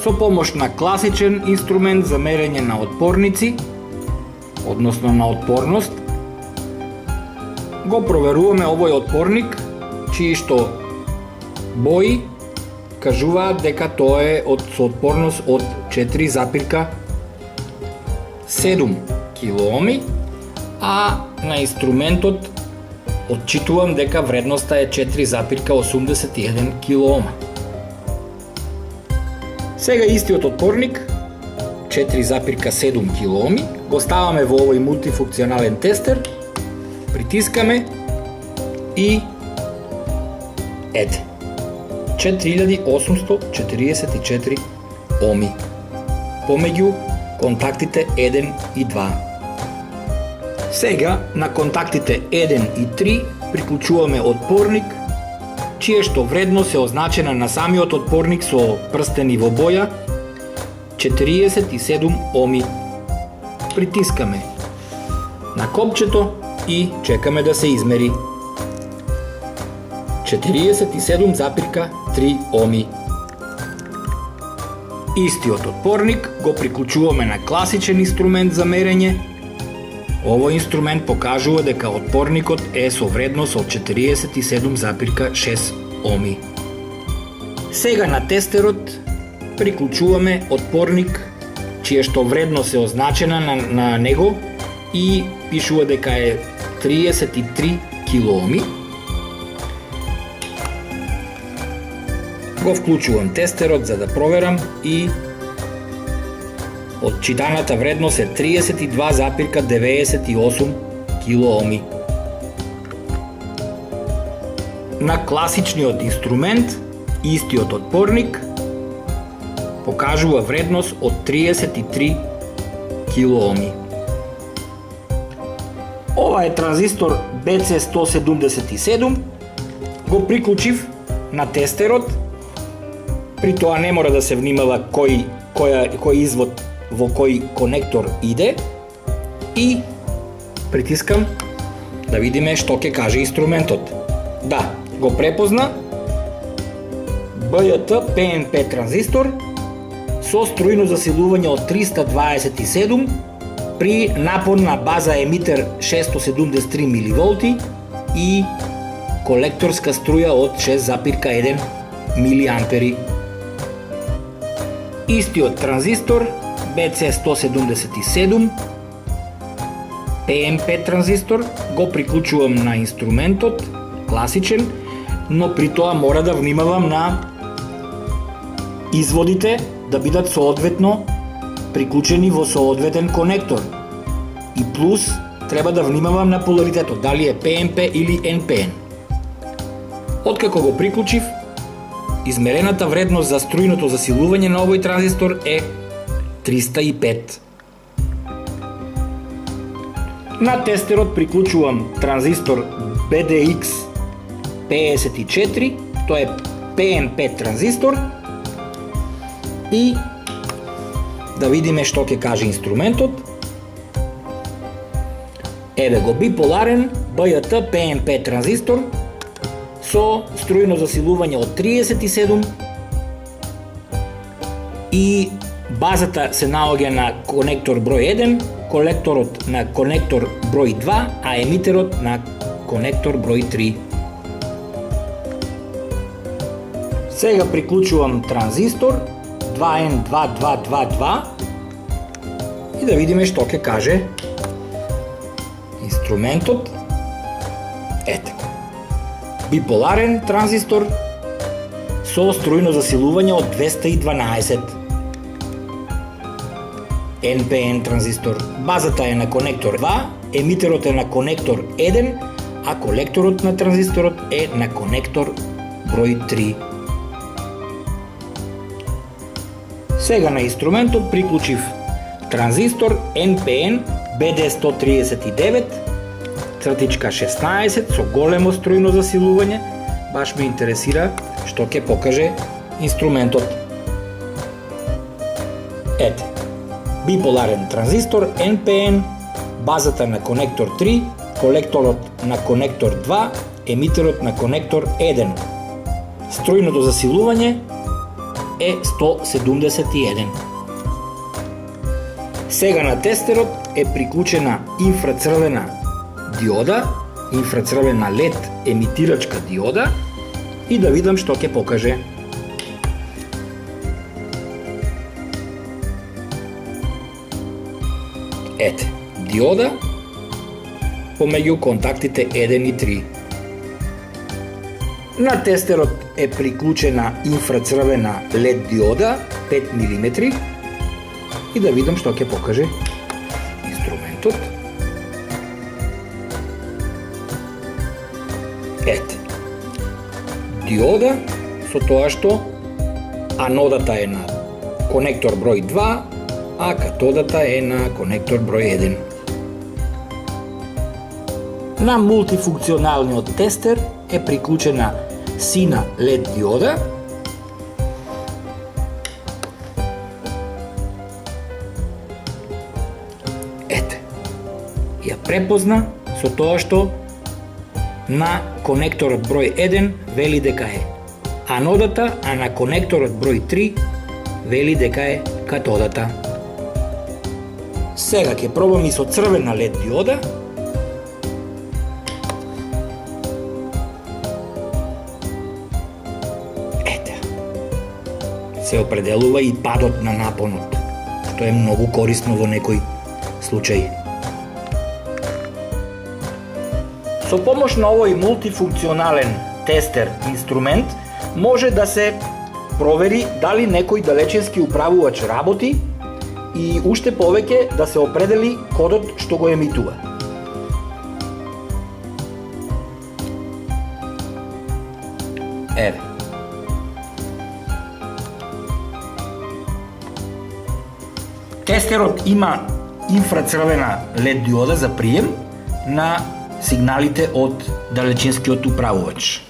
Со помош на класичен инструмент за мерење на отпорници, односно на отпорност, го проверуваме овој отпорник, чии што бои кажуваат дека тоа е со отпорност од 4,7 килооми, а на инструментот отчитувам дека вредноста е 4,81 килоома. Сега истиот отпорник, 4,7 килооми, го ставаме во овој мултифункционален тестер, притискаме и ете, 4844 оми помеѓу контактите 1 и 2. Сега на контактите 1 и 3 приклучуваме отпорник, чие што вредност е означена на самиот отпорник со прстени во боја 47 оми. Притискаме на копчето и чекаме да се измери. 47,3 оми. Истиот отпорник го приклучуваме на класичен инструмент за мерење. Овој инструмент покажува дека отпорникот е со вредност од 47,6 оми. Сега на тестерот приклучуваме отпорник, чие што вредност е означена на него и пишува дека е 33 килооми. Го вклучувам тестерот за да проверам и отчитаната вредност е 32,98 килооми. На класичниот инструмент, истиот отпорник покажува вредност од 33 килооми. Ова е транзистор BC177, го приклучив на тестерот. При тоа не мора да се внимава кој извод во кој конектор иде и притискам да видиме што ќе каже инструментот. Да, го препозна BJT PNP транзистор со струјно засилување од 327 при напон на база емитер 673 миливолти и колекторска струја од 6,1 милиампери. Истиот транзистор BC177 PNP транзистор го приклучувам на инструментот класичен, но при тоа мора да внимавам на изводите да бидат соодветно приклучени во соодветен конектор. И плюс треба да внимавам на поларитетот, дали е PNP или NPN. Откако го приклучив, измерената вредност за струјното засилување на овој транзистор е 305. На тестерот приклучувам транзистор BDX 54, тоа е PNP транзистор и да видиме што ќе каже инструментот. Еве го биполарен BJT PNP транзистор со струјно засилување од 37 и базата се наоѓа на конектор број 1, колекторот на конектор број 2, а емитерот на конектор број 3. Сега приклучувам транзистор 2N2222 и да видиме што ќе каже инструментот. Ете го. Биполарен транзистор со струјно засилување од 212. NPN транзистор. Базата е на конектор 2, емитерот е на конектор 1, а колекторот на транзисторот е на конектор број 3. Сега на инструментот приклучив транзистор NPN BD139 цртичка 16 со големо струјно засилување. Баш ме интересира што ќе покаже инструментот. Ете, биполарен транзистор NPN, базата на конектор 3, колекторот на конектор 2, емитерот на конектор 1. Струјното засилување е 171. Сега на тестерот е приклучена инфрацрвена диода, инфрацрвена LED емитирачка диода и да видам што ќе покаже. Ете, диода помеѓу контактите 1 и 3. На тестерот е приклучена инфрацрвена LED диода 5 мм и да видам што ќе покаже инструментот. Ете, диода со тоа што анодата е на конектор број 2, а катодата е на конектор број 1. На мултифункционалниот тестер е приклучена сина LED диода ја препозна со тоа што на конекторот број 1 вели дека е анодата, а на конекторот број 3 вели дека е катодата. Сега ќе пробам и со црвена LED диода. Ете, се определува и падот на напонот, што е многу корисно во некои случаи. Со помош на овој мултифункционален тестер инструмент може да се провери дали некој далечински управувач работи и уште повеќе да се определи кодот што го емитува. Еве. Тестерот има инфрацрвена LED диода за прием на сигналите од далечинскиот управувач.